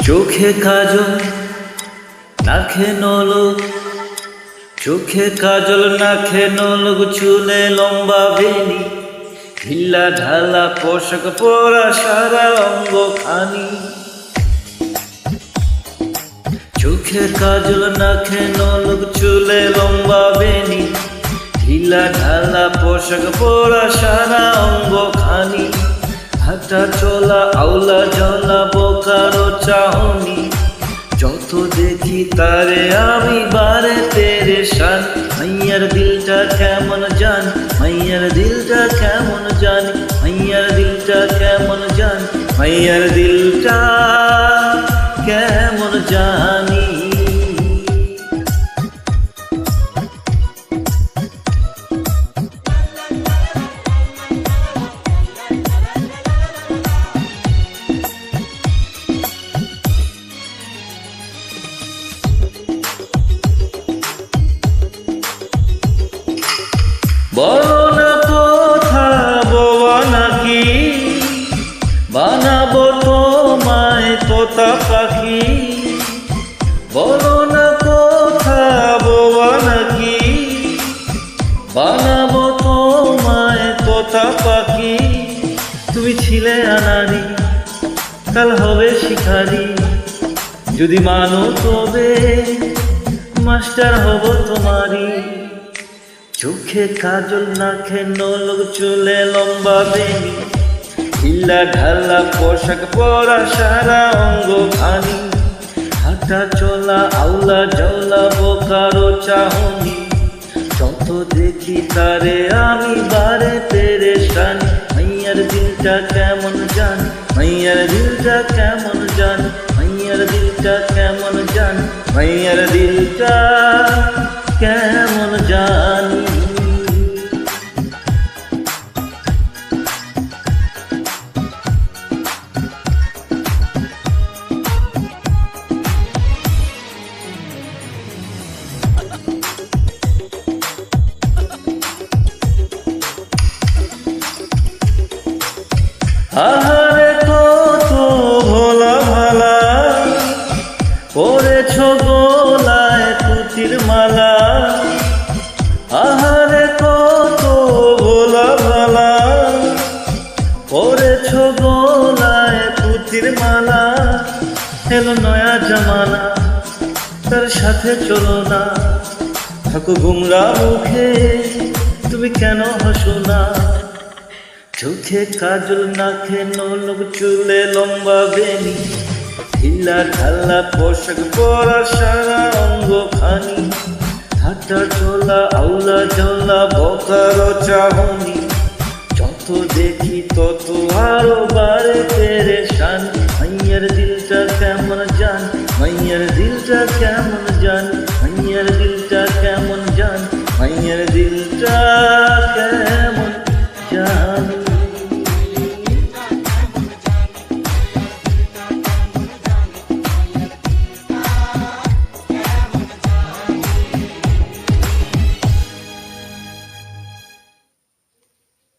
চোখে কাজল নাখে নলক, চোখে কাজল নাখে নলক, চুলে লম্বা বেনি, ঢিলা ঢালা পোশাক পরা সারা অঙ্গ খানি। চোখে কাজল নাখে নলক, চুলে লম্বা বেনি, ঢিলা ঢালা পোশাক পরা সারা অঙ্গ খানি। হাঁটা চলা আউলা জলা বোকারো চাহনি, যত দেখি তারে আমি বারে পেরেশান। মাইয়ার দিলটা কেমন জানি, মাইয়ার দিলটা কেমন জানি, মাইয়ার দিলটা কেমন জানি, মাইয়ার দিলটা কেমন জানি। বলো না কথা বোবা নাকি, বানাবো তোমায় তোতা পাখি। বলো না কথা বোবা নাকি, বানাবো তোমায় তোতা পাখি। তুমি ছিলে আনারি, কাল হবে শিকারি, যদি মানো তবে মাস্টার হব তোমারই। চোখে কাজল নাখে নলক, চুলে লম্বা বেনি, ঢিলা ঢালা পোশাক পরা সারা অঙ্গ খানি। হাঁটা চলা আউলা জলা বোকারো চাহনি, যত দেখি তারে আমি বারে পেরেশান। মাইয়ার দিলটা কেমন জানি, মাইয়ার দিলটা কেমন জানি, মাইয়ার দিলটা কেমন জানি, মাইয়ার দিলটা কেমন জানি। আহারে কত ভোলা ভালা, পরেছ গোলায় তুতির মালা। আহারে কত ভোলা ভালা, পরেছ গোলায় তুতির মালা। এলো নয়া জামানা, তার সাথে চলো না, থাকো গুমরা মুখে, তুমি কেন হাসো না। চোখে কাজল নাখে নলক, চুলে লম্বা বেনি, ঢিলা ঢালা পোশাক পরা সারা অঙ্গ খানি। হাঁটা চলা আউলা জলা বোকারো চাহনি, যত দেখি তত আরো বারে পেরেশান। মাইয়ার দিলটা কেমন জানি, মাইয়ার দিলটা কেমন জানি, মাইয়ার দিলটা কেমন জানি, মাইয়ার দিলটা কেমন জানি।